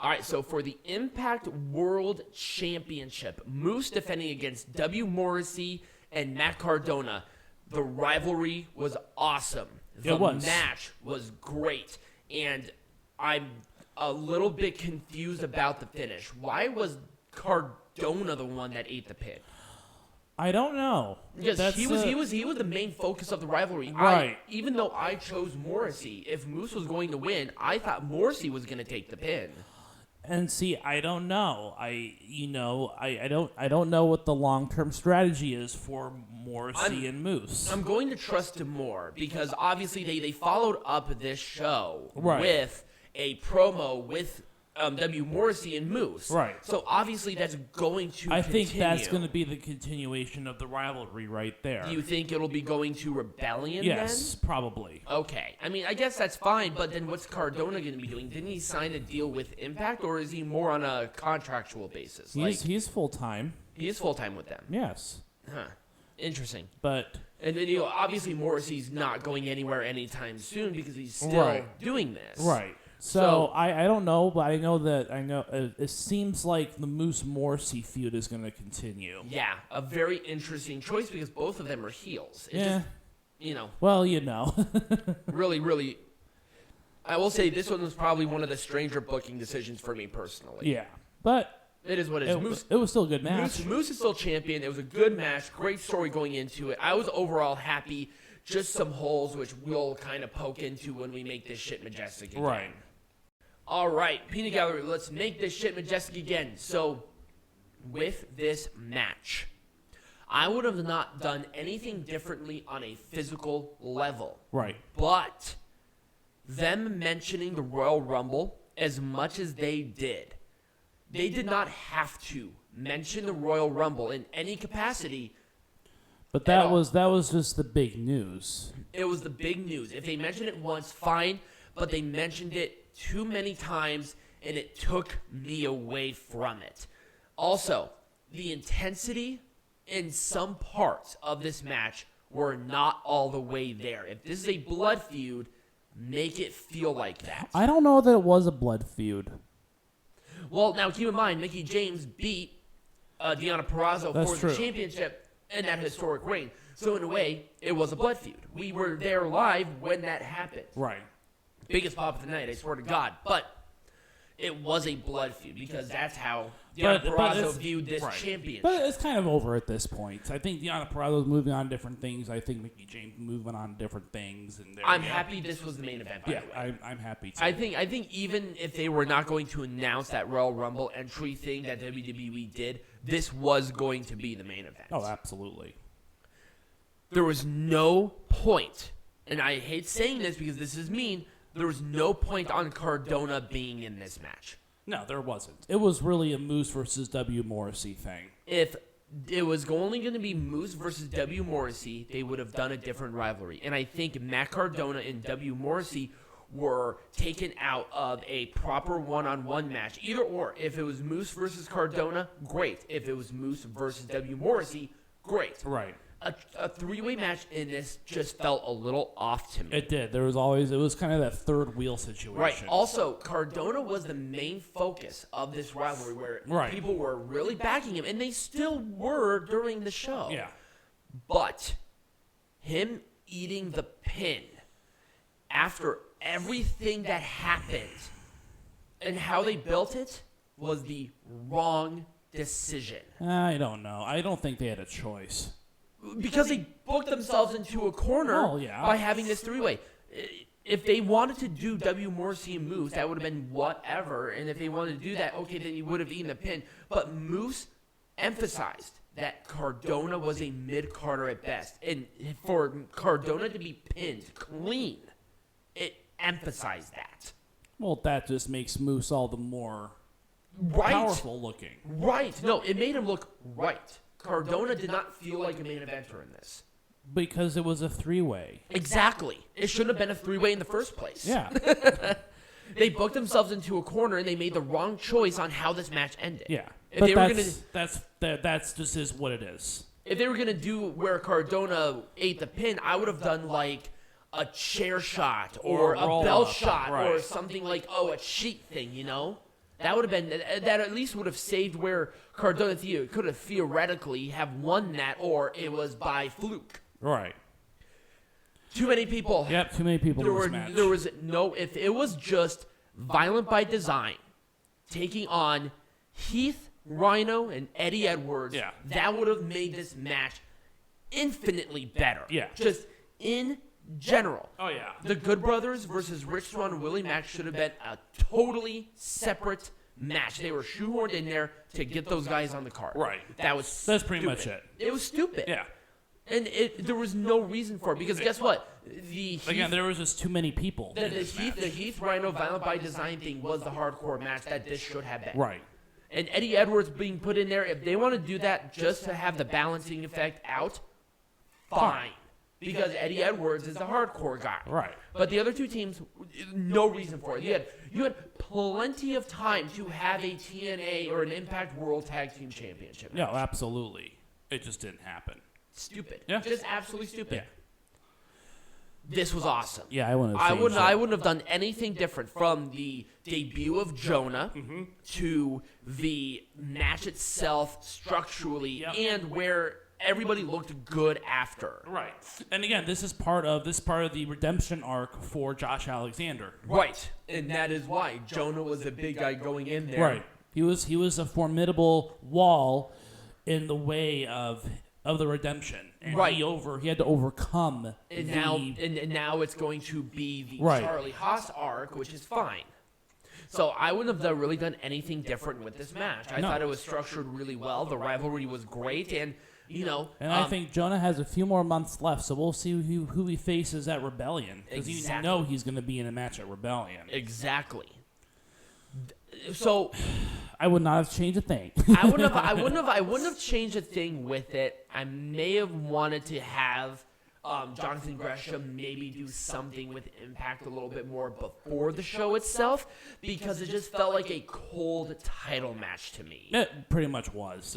All right, so for the Impact World Championship, Moose defending against Morrissey and Matt Cardona. The rivalry was awesome. The match was great. And I'm a little bit confused about the finish. Why was Cardona the one that ate the pin? I don't know. Because he was the main focus of the rivalry. Right. Even though I chose Morrissey, if Moose was going to win, I thought Morrissey was going to take the pin. And see, I don't know. I don't know what the long-term strategy is for Morrissey and Moose. I'm going to trust him more because obviously they followed up this show with a promo with Morrissey and Moose. Right. So obviously that's going to I continue. think that's going to be the continuation of the rivalry right there. Do you think it'll be going to Rebellion Yes, then? probably. Okay. I mean, I guess that's fine, but then what's Cardona going to be doing? Didn't he sign a deal with Impact, or is he more on a contractual basis? He's full-time. He is full-time with them. Yes. Huh. Interesting. But... And then, obviously Morrissey's not going anywhere anytime soon because he's still doing this. Right. So I don't know, but I know it seems like the Moose-Morrissey feud is going to continue. Yeah, a very interesting choice because both of them are heels. Well, really, really, I will say this one was probably one of the stranger booking decisions for me personally. Yeah, but it is what it is. It was still a good match. Moose is still champion. It was a good match. Great story going into it. I was overall happy. Just some holes, which we'll kind of poke into when we make this shit majestic again. Right. All right, Peanut Gallery, let's make this shit majestic again. So, with this match, I would have not done anything differently on a physical level. Right. But them mentioning the Royal Rumble as much as they did not have to mention the Royal Rumble in any capacity. But that was just the big news. It was the big news. If they mentioned it once, fine, but they mentioned it too many times, and it took me away from it. Also, the intensity in some parts of this match were not all the way there. If this is a blood feud, make it feel like that. I don't know that it was a blood feud. Well, now keep in mind, Mickie James beat Deonna Purrazzo for the championship in that historic reign. So in a way, it was a blood feud. We were there live when that happened. Right. Biggest pop of the night, I swear to God. But it was a blood feud because that's how Deonna Purrazzo viewed this championship. But it's kind of over at this point. I think Deonna Purrazzo's moving on to different things. I think Mickie James moving on to different things. And I'm happy this was the main event, by the way. I'm happy too. I think even if they were not going to announce that Royal Rumble entry thing that WWE did, this was going to be the main event. Oh, absolutely. There was no point, and I hate saying this because this is mean, there was no point on Cardona being in this match. No, there wasn't. It was really a Moose versus Morrissey thing. If it was only going to be Moose versus Morrissey, they would have done a different rivalry. And I think Matt Cardona and Morrissey were taken out of a proper one-on-one match. Either or. If it was Moose versus Cardona, great. If it was Moose versus Morrissey, great. Right. A three-way match in this just felt a little off to me. It did. It was kind of that third wheel situation. Right. Also, Cardona was the main focus of this rivalry where people were really backing him, and they still were during the show. Yeah. But him eating the pin after everything that happened and how they built it was the wrong decision. I don't know. I don't think they had a choice. Because they booked themselves into a corner by having this three-way. If they wanted to do Morrissey and Moose, that would have been whatever. And if they wanted to do that, okay, then you would have eaten the pin. But Moose emphasized that Cardona was a mid-carder at best. And for Cardona to be pinned clean, it emphasized that. Well, that just makes Moose all the more powerful looking. Right. No, it made him look right. Cardona did not feel like a main eventer in this. Because it was a three-way. Exactly. It shouldn't have been a three-way in the first place. Yeah. They booked themselves into a corner, and they made the wrong choice on how this match ended. Yeah. That's just is what it is. If they were going to do where Cardona ate the pin, I would have done like a chair shot or a bell shot or something like, a cheat thing, you know? That would have been that at least would have saved where Cardona could have theoretically have won that, or it was by fluke. Right. Too many people. Yep, too many people in this match. There was no. If it was just Violent by Design taking on Heath, Rhino, and Eddie Edwards, that would have made this match infinitely better. Yeah. Just in general. Oh, yeah. The Good Brothers versus Rich Swann and Willie Mack should have been a totally separate match. They were shoehorned in there to get those guys on the card. Right. That's pretty much it. It was stupid. Yeah. And there was no reason for it because guess what? There was just too many people. The Heath Rhino Violent by Design thing was the hardcore match that this should have been. Right. And Eddie Edwards being put in there, if they want to do that just to have the balancing effect out, fine. Because Eddie Edwards is the hardcore guy. Right. But the other two teams, no reason for it. You had plenty of time to have a TNA or an Impact World Tag Team Championship match. No, absolutely. It just didn't happen. Stupid. Yeah. Just absolutely stupid. Yeah. This was awesome. Yeah, I wouldn't have done anything different from the debut of Jonah to the match itself structurally and where everybody looked good after. Right. And again, this is part of the redemption arc for Josh Alexander. Right. And that is why Jonah was a big guy going in there. Right. He was a formidable wall in the way of the redemption. And he had to overcome and now it's going to be the Charlie Haas arc, which is fine. So I wouldn't have really done anything different with this match. I thought it was structured really well. The rivalry was great, and I think Jonah has a few more months left, so we'll see who he faces at Rebellion. Because you know he's going to be in a match at Rebellion. Exactly. So I would not have changed a thing. I wouldn't have changed a thing with it. I may have wanted to have Jonathan Gresham maybe do something with Impact a little bit more before the show itself, because it just felt like a cold title match to me. It pretty much was,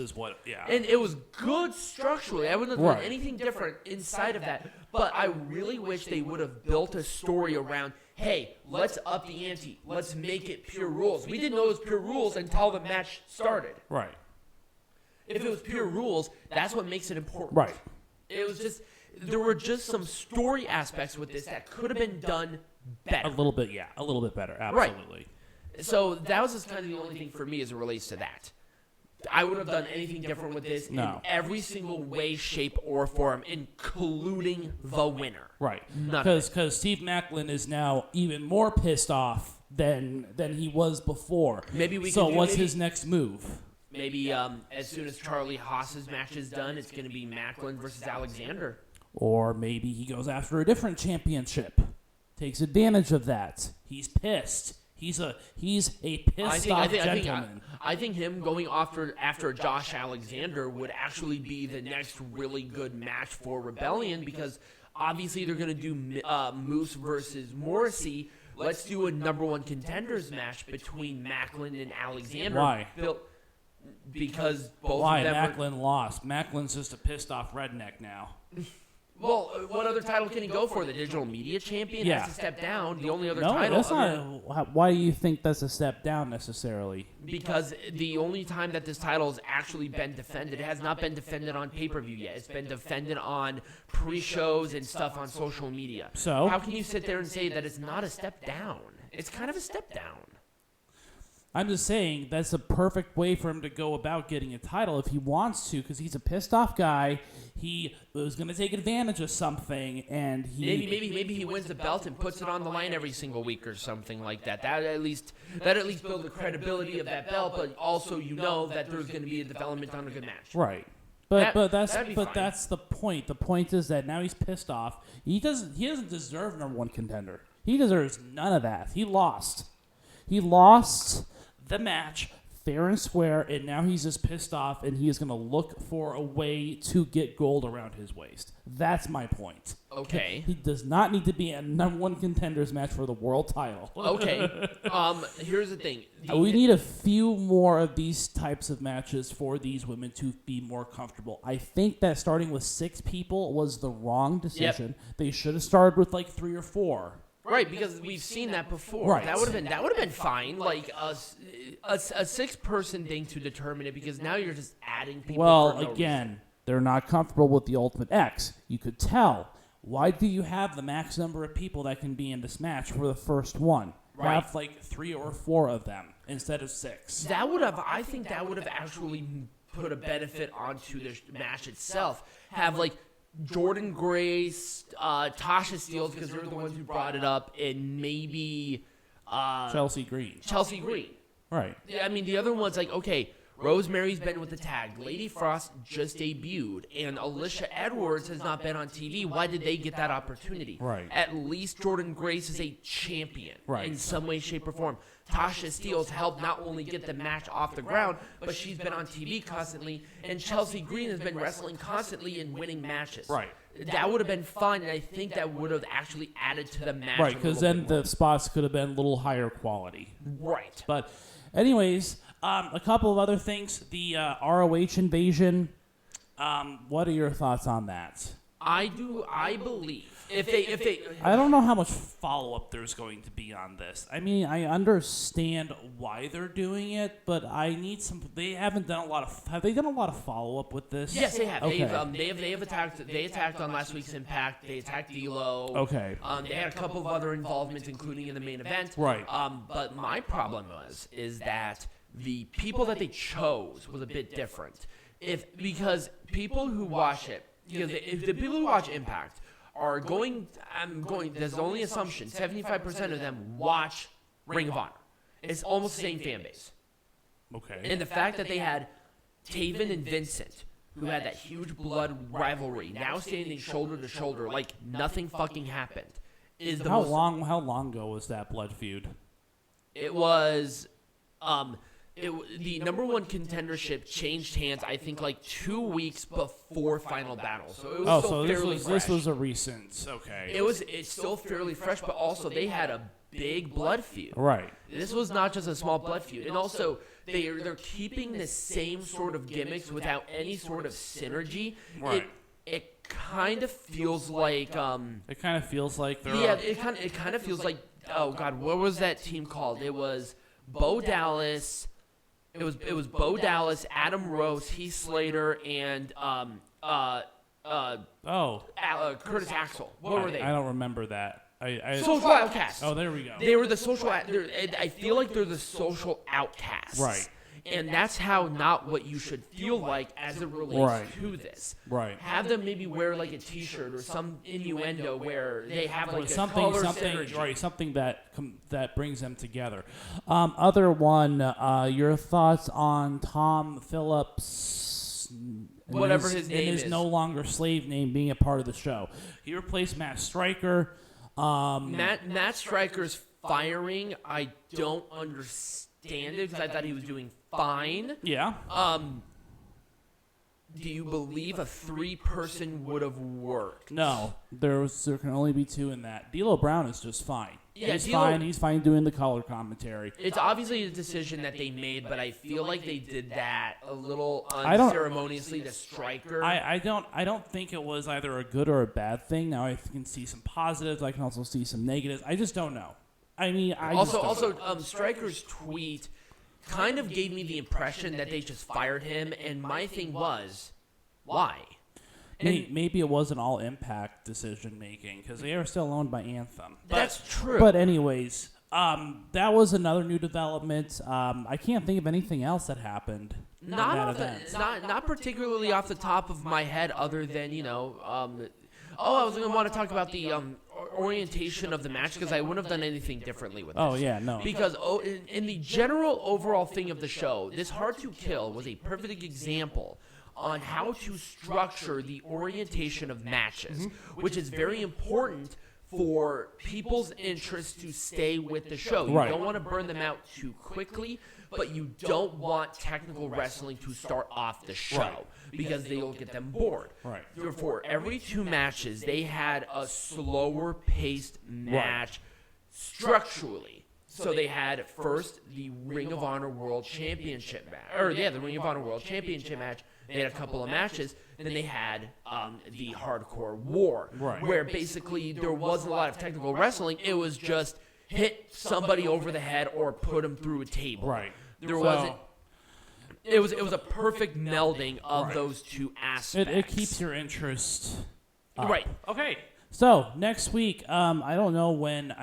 And it was good structurally. I wouldn't have done anything different inside of that, but I really wish they would have built a story around, hey, let's up the ante. Let's make it pure rules. We didn't know it was pure rules until the match started. Right. If it was pure rules, that's what makes it important. Right. It was just, there were just some story aspects with this that could have been done better. A little bit better, absolutely. Right. So that was just kind of the only thing for me as it relates to that. I wouldn't have done anything different with this in every single way, shape, or form, including the winner. Right. Because Steve Maclin is now even more pissed off than he was before. What's his next move? Maybe as soon as Charlie Haas's match is done, it's going to be Maclin versus Alexander. Or maybe he goes after a different championship, takes advantage of that. He's pissed. He's a pissed off gentleman. I think him going after Josh Alexander would actually be the next really good match for Rebellion, because obviously they're going to do Moose versus Morrissey. Let's do a number one contenders match between Maclin and Alexander. Why? Because both Why? of them Maclin lost. Maclin's just a pissed off redneck now. Well, what other title can he go for? The digital media champion has to step down. The only other title. No, that's not. Why do you think that's a step down necessarily? Because the only time that this title has actually been defended, it has not been defended on pay-per-view yet. It's been defended on pre-shows and stuff on social media. So how can you sit there and say that it's not a step down? It's kind of a step down. I'm just saying that's a perfect way for him to go about getting a title if he wants to, because he's a pissed off guy. He was going to take advantage of something, and maybe he wins the belt and puts it on the line every single week or something like that. That at least builds the credibility of that belt, but also that there's going to be a development on a good match. Right. But that's the point. The point is that now he's pissed off. He doesn't deserve number one contender. He deserves none of that. He lost the match fair and square, and now he's just pissed off, and he is going to look for a way to get gold around his waist. That's my point. Okay. He does not need to be a number one contenders match for the world title. Okay. Here's the thing. We need a few more of these types of matches for these women to be more comfortable. I think that starting with 6 people was the wrong decision. Yep. They should have started with like 3 or 4. Right, because we've seen that before. Right. That would have been fine. Like a 6-person thing to determine it, because now you're just adding people. Well, for no again, reason. they're not comfortable with the Ultimate X. You could tell. Why do you have the max number of people that can be in this match for the first one? Right. Have like 3 or 4 of them instead of 6. I think that would have actually put a benefit onto the match itself. Have like Jordynne Grace, Tasha Steelz, because they're the ones who brought it up, and maybe Chelsea Green. Right. I mean, the other one's like, okay, Rosemary's been with the tag. Lady Frost just debuted, and Alisha Edwards has not been on TV. Why did they get that opportunity? Right. At least Jordynne Grace is a champion right. in some way, shape, or form. Tasha Steelz helped not only get the match off the ground, but she's been on TV constantly, and Chelsea Green has been wrestling constantly and winning matches. Right. That would have been fun, and I think that would have actually added to the match. Right, because then the spots could have been a little higher quality. Right. But anyways, a couple of other things. The ROH Invasion. What are your thoughts on that? I believe if they I don't know how much follow-up there's going to be on this. I mean, I understand why they're doing it, but I need some. They haven't done a lot of. Have they done a lot of follow-up with this? Yes, they have. Okay. They have attacked. They attacked on last week's Impact. They attacked D'Lo. Okay. They had a couple of other involvements, including in the main event. Right. But my problem is that the people that they chose was a bit different. Because people who watch it, if the people who watch Impact are going, there's the only assumption, 75% of them watch Ring of Honor. It's almost the same fan base. Okay. And the fact that they had Taven and Vincent, who had that huge blood rivalry, now standing shoulder to shoulder like nothing fucking happened, is the How long ago was that blood feud? It was, the number one contendership changed hands, I think, like 2 weeks before Final Battle. So it was still fairly fresh. This was a recent. Okay. It's still fairly fresh, but also they had a big blood feud. Right. This was not just a small blood feud, and also they're keeping the same sort of gimmicks without any sort of synergy. Right. It kind of feels like It kind of feels like they're. Yeah, it kind of feels like, oh god, what was that team called? It was Bo Dallas. It was Bo Dallas, Adam Rose, Heath Slater, and Curtis Axel. What were they? I don't remember that. Social Outcasts. Oh, there we go. They were the social. I feel like they're the social outcasts. Right. And that's how not what you should feel like as it relates to this. Right. Have them maybe wear like a T-shirt or some innuendo where they have like something, a color synergy. right? Something that brings them together. Other one. Your thoughts on Tom Phillips? Whatever his name is. No longer slave name being a part of the show. He replaced Matt Striker. Matt Striker's firing, I don't understand it because I thought he was doing fine. Yeah. Do you believe a 3-person would have worked? No, there can only be 2 in that. D'Lo Brown is just fine. Yeah, he's fine. He's fine doing the color commentary. It's obviously a decision that they made, but I feel like they did that a little unceremoniously to Striker. I don't think it was either a good or a bad thing. Now I can see some positives. I can also see some negatives. I just don't know. I mean, Striker's tweet kind of gave me the impression that they just fired him, and my thing was, why? Maybe it wasn't all Impact decision making because they are still owned by Anthem. That's true. But anyways, that was another new development. I can't think of anything else that happened. Not particularly off the top of my head, other than I was going to want to talk about the orientation of the match because I wouldn't have done anything differently with this. Oh, yeah, no. Because in the general overall thing of the show, this Hard to Kill was a perfect example on how to structure the orientation of matches, which is very important for people's interest to stay with the show. You don't want to burn them out too quickly, but you don't want technical wrestling to start off the show because they'll get them bored. Right. Therefore, every 2 matches, they had a slower paced match structurally. So they had first the Ring of Honor World Championship match, the Ring of Honor World Championship match. They had a couple of matches. Then they had the Hardcore War, where basically there wasn't a lot of technical wrestling. It was just hit somebody over the head or put them through a table. Right. There wasn't. It was a perfect melding of those two aspects. It keeps your interest up. Right. Okay. So next week, I don't know when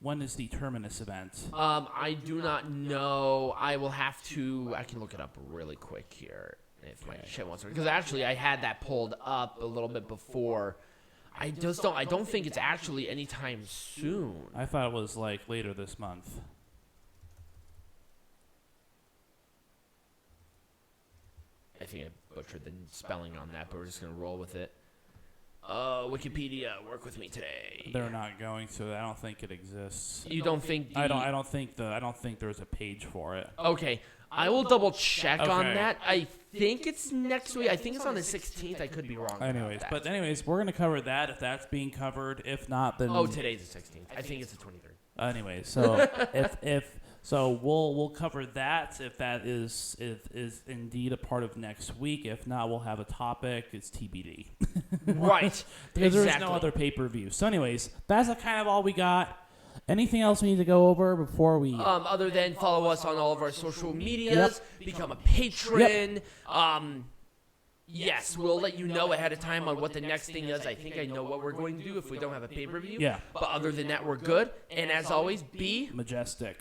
when is the Terminus event? I do not know. I can look it up really quick here if my shit wants to. Because actually, I had that pulled up a little bit before. I don't think it's actually anytime soon. I thought it was like later this month. I think I butchered the spelling on that, but we're just gonna roll with it. Wikipedia, work with me today. They're not going to. I don't think it exists. You don't think? I don't think there's a page for it. Okay, I will double check on that. I think it's next week. I think it's on the 16th. I could be wrong. Anyways, we're gonna cover that if that's being covered. If not, then today's the 16th. I think it's the 23rd. Anyways, so So we'll cover that if that is indeed a part of next week. If not, we'll have a topic. It's TBD. Right. Because there's no other pay-per-view. So anyways, that's kind of all we got. Anything else we need to go over before we... other than follow us on all of our social medias, become a patron. Yes, we'll let you know ahead of time on what the next thing is. I think I know what we're going to do if we don't have a pay-per-view. Yeah. But other than that, we're good. And as always, be majestic.